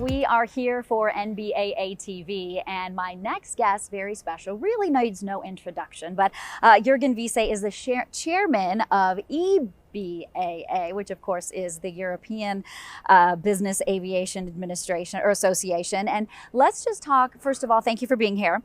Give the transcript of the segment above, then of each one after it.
We are here for NBAA TV, and my next guest, very special, really needs no introduction, but Juergen Wiese is the chairman of EBAA, which of course is the European Business Aviation Administration or Association. And let's just talk, first of all, thank you for being here.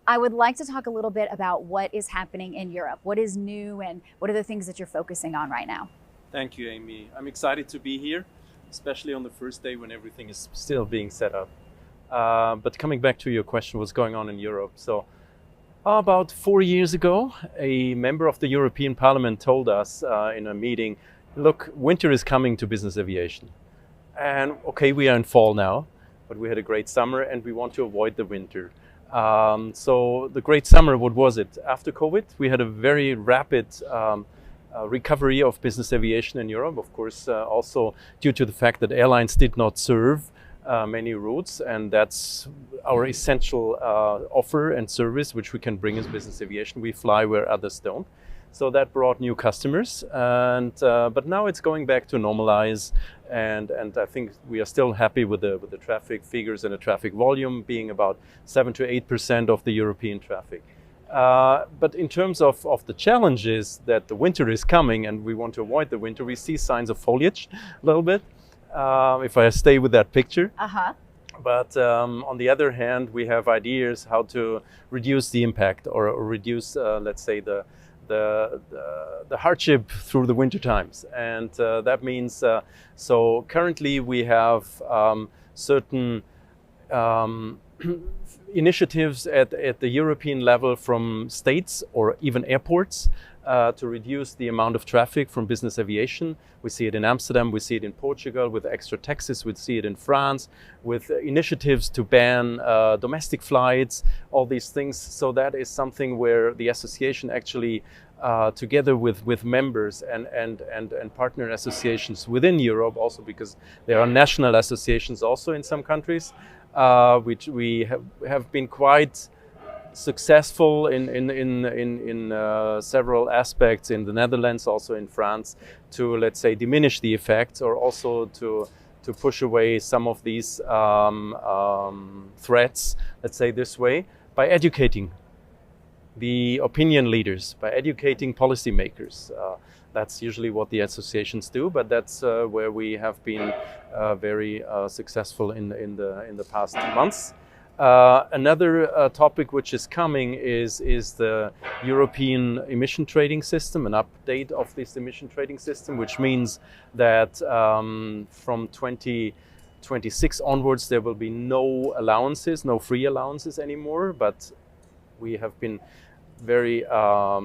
I would like to talk a little bit about what is happening in Europe. What is new and what are the things that you're focusing on right now? Thank you, Amy. I'm excited to be here, especially on the first day when everything is still being set up. But coming back to your question, what's going on in Europe? So about 4 years ago, a member of the European Parliament told us in a meeting, look, winter is coming to business aviation. And okay, we are in fall now, but we had a great summer and we want to avoid the winter. So the great summer, what was it? After COVID, we had a very rapid recovery of business aviation in Europe, of course, also due to the fact that airlines did not serve many routes, and that's our essential offer and service which we can bring as business aviation. We fly where others don't. So that brought new customers, and but now it's going back to normalize, and I think we are still happy with the traffic figures and the traffic volume being about 7 to 8% of the European traffic. But in terms of the challenges that the winter is coming and we want to avoid the winter, we see signs of foliage a little bit, if I stay with that picture. But on the other hand, we have ideas how to reduce the impact or reduce, let's say, the hardship through the winter times. And that means, so currently we have certain initiatives at the European level from states or even airports to reduce the amount of traffic from business aviation. We see it in Amsterdam, we see it in Portugal with extra taxes, we see it in France with initiatives to ban domestic flights, all these things. So that is something where the association actually together with members and partner associations within Europe, also because there are national associations also in some countries, which we have been quite successful in several aspects in the Netherlands, also in France, to, let's say, diminish the effects or also to push away some of these threats, let's say this way, by educating the opinion leaders, by educating policymakers. That's usually what the associations do, but that's where we have been very successful in the past months. Another topic which is coming is the European emission trading system, an update of this emission trading system, which means that from 2026 onwards there will be no allowances, no free allowances anymore, but we have been very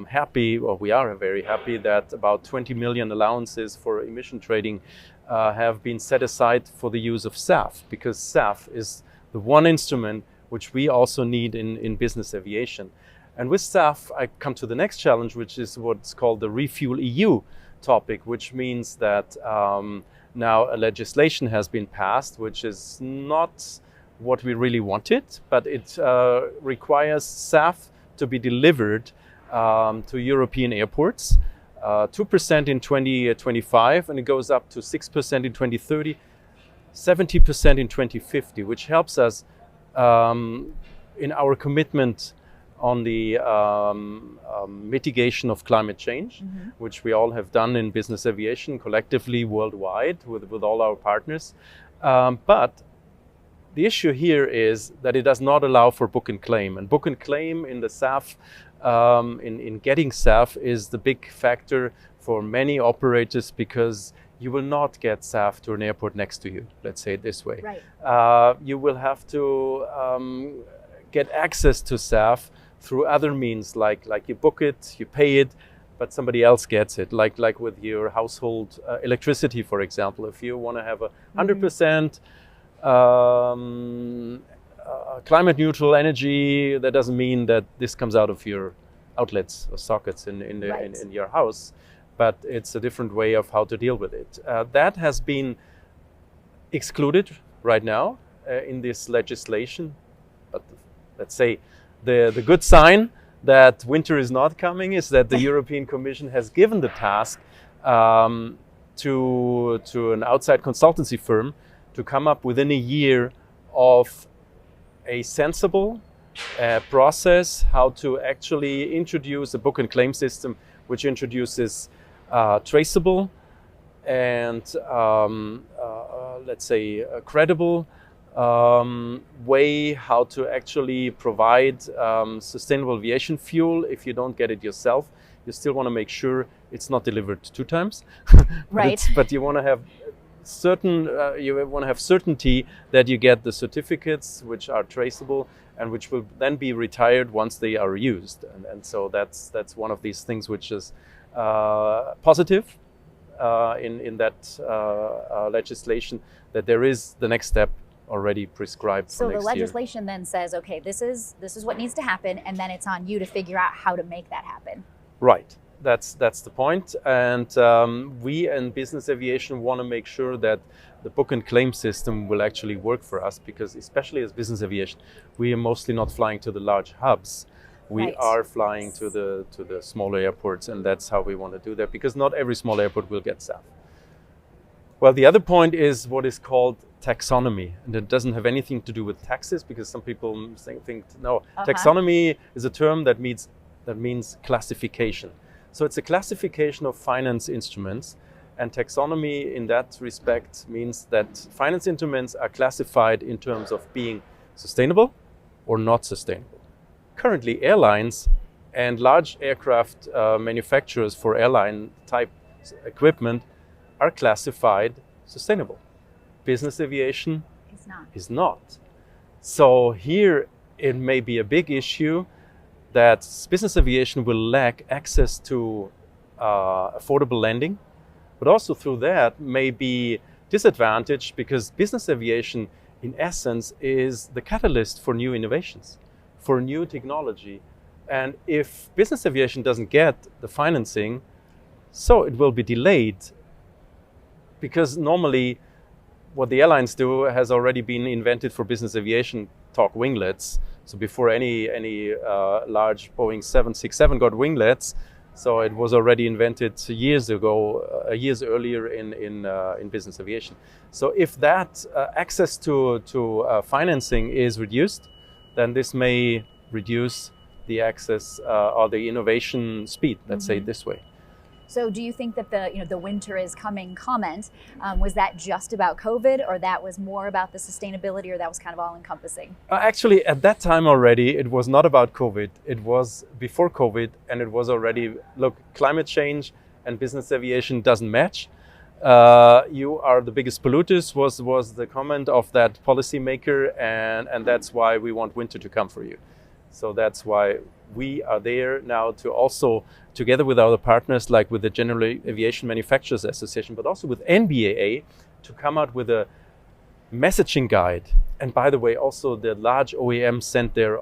happy, or we are very happy that about 20 million allowances for emission trading have been set aside for the use of SAF, because SAF is the one instrument which we also need in business aviation. And with SAF, I come to the next challenge, which is what's called the Refuel EU topic, which means that now a legislation has been passed, which is not what we really wanted, but it requires SAF to be delivered to European airports, 2% in 2025, and it goes up to 6% in 2030, 70% in 2050, which helps us in our commitment on the mitigation of climate change, which we all have done in business aviation collectively worldwide with all our partners. But the issue here is that it does not allow for book and claim. And book and claim in the SAF, in getting SAF, is the big factor for many operators, because you will not get SAF to an airport next to you, let's say it this way. Right. You will have to get access to SAF through other means, like you book it, you pay it, but somebody else gets it, like with your household electricity, for example. If you want to have 100% climate neutral energy, that doesn't mean that this comes out of your outlets or sockets in your house, but it's a different way of how to deal with it. That has been excluded right now in this legislation, but let's say the good sign that winter is not coming is that the European Commission has given the task to an outside consultancy firm to come up within a year of a sensible process how to actually introduce a book and claim system which introduces traceable and let's say a credible way how to actually provide sustainable aviation fuel. If you don't get it yourself, you still want to make sure it's not delivered 2 times. Right. But you want to have certainty that you get the certificates which are traceable and which will then be retired once they are used. And so that's one of these things which is positive in that legislation, that there is the next step already prescribed for next year. So the legislation then says, okay, this is what needs to happen, and then it's on you to figure out how to make that happen. Right. That's the point. And we in business aviation want to make sure that the book and claim system will actually work for us, because especially as business aviation, we are mostly not flying to the large hubs. We are flying to the smaller airports, and that's how we want to do that, because not every small airport will get SAF. Well, the other point is what is called taxonomy, and it doesn't have anything to do with taxes, because some people think no, taxonomy is a term that means classification. So it's a classification of finance instruments, and taxonomy in that respect means that finance instruments are classified in terms of being sustainable or not sustainable. Currently, airlines and large aircraft manufacturers for airline type equipment are classified sustainable. Business aviation is not. So here it may be a big issue that business aviation will lack access to affordable lending, but also through that may be disadvantaged, because business aviation in essence is the catalyst for new innovations, for new technology. And if business aviation doesn't get the financing, so it will be delayed, because normally what the airlines do has already been invented for business aviation, talk winglets. So before any large Boeing 767 got winglets, so it was already invented years ago, years earlier in business aviation. So if that access to financing is reduced, then this may reduce the access or the innovation speed. Let's say it this way. So do you think that the winter is coming comment, was that just about COVID, or that was more about the sustainability, or that was kind of all encompassing? Actually, at that time already, it was not about COVID. It was before COVID, and it was already, look, climate change and business aviation doesn't match. You are the biggest polluters was the comment of that policymaker, and that's why we want winter to come for you. So that's why we are there now to also, together with our partners, like with the General Aviation Manufacturers Association, but also with NBAA, to come out with a messaging guide. And by the way, also the large OEMs sent their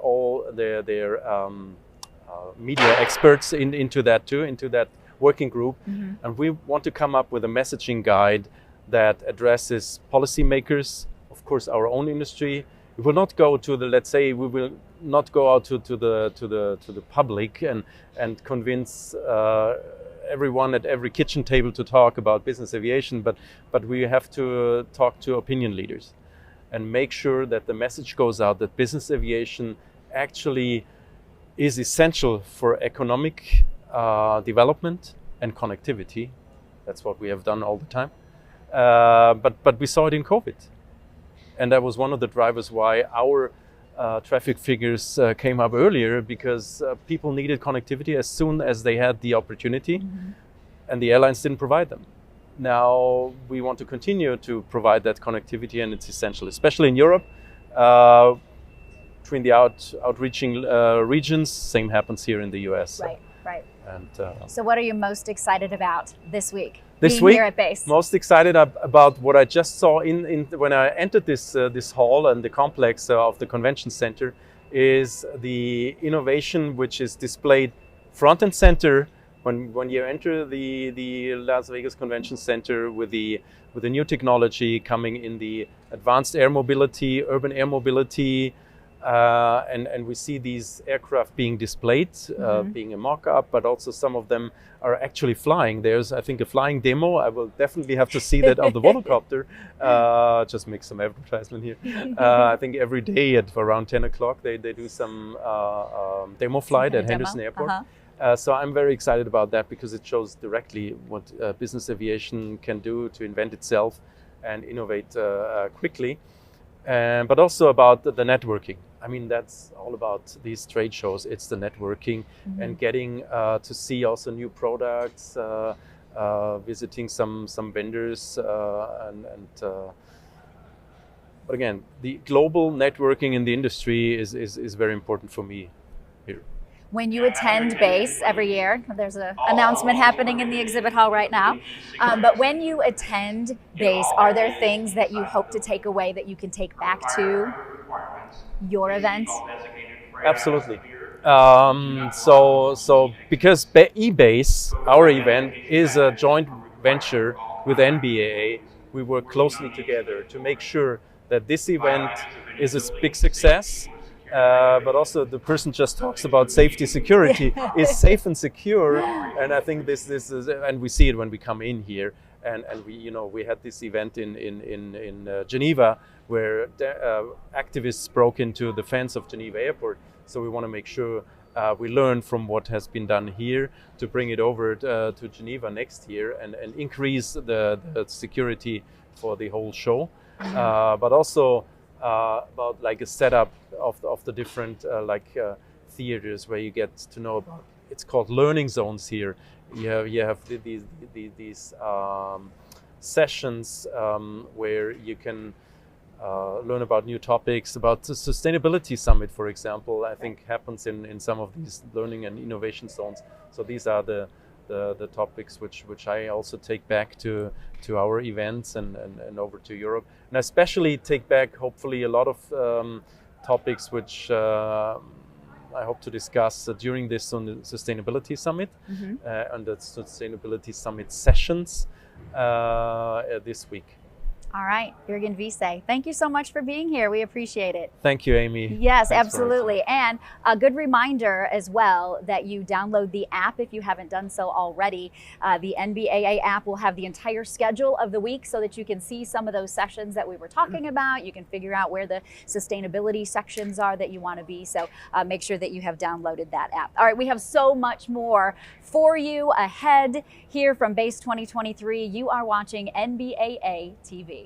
media experts into that too, into that working group. And we want to come up with a messaging guide that addresses policymakers, of course, our own industry. We will not go to the, let's say, we will not go out to the public and convince everyone at every kitchen table to talk about business aviation, but we have to talk to opinion leaders and make sure that the message goes out that business aviation actually is essential for economic development and connectivity. That's what we have done all the time. But we saw it in COVID. And that was one of the drivers why our traffic figures came up earlier, because people needed connectivity as soon as they had the opportunity, and the airlines didn't provide them. Now we want to continue to provide that connectivity, and it's essential, especially in Europe, between the outreaching regions. Same happens here in the US. Right. And so what are you most excited about this week? This week, here at base? Most excited about what I just saw in when I entered this hall and the complex of the convention center, is the innovation which is displayed front and center when you enter the Las Vegas Convention Center with the new technology coming in the advanced air mobility, urban air mobility, And we see these aircraft being displayed, being a mock-up, but also some of them are actually flying. There's, I think, a flying demo. I will definitely have to see that on the volocopter. Just make some advertisement here. I think every day at around 10 o'clock they do some demo flight at Henderson Airport. So I'm very excited about that because it shows directly what business aviation can do to invent itself and innovate quickly. But also about the networking. I mean, that's all about these trade shows. It's the networking and getting to see also new products, visiting some vendors, but again, the global networking in the industry is very important for me here. When you attend BASE every year, there's an announcement happening in the exhibit hall right now, but when you attend BASE, are there things that you hope to take away that you can take back to your event? Absolutely. So because EBASE, our event, is a joint venture with NBAA, we work closely together to make sure that this event is a big success. But also the person just talks about safety, security is safe and secure, and I think this is, and we see it when we come in here, and we had this event in Geneva where activists broke into the fence of Geneva Airport. So we want to make sure we learn from what has been done here to bring it over to Geneva next year and increase the security for the whole show, but also about like a setup of the different theaters where you get to know about. It's called learning zones here. You have these sessions where you can learn about new topics. About the sustainability summit, for example, I think happens in some of these learning and innovation zones. So these are the topics which I also take back to our events and over to Europe, and especially take back hopefully a lot of topics which I hope to discuss during this on the Sustainability Summit and the Sustainability Summit sessions this week. All right, Juergen Wiese, thank you so much for being here. We appreciate it. Thank you, Amy. Yes, thanks, absolutely. And a good reminder as well that you download the app if you haven't done so already. The NBAA app will have the entire schedule of the week so that you can see some of those sessions that we were talking about. You can figure out where the sustainability sections are that you want to be. So make sure that you have downloaded that app. All right, we have so much more for you ahead here from BASE 2023. You are watching NBAA TV.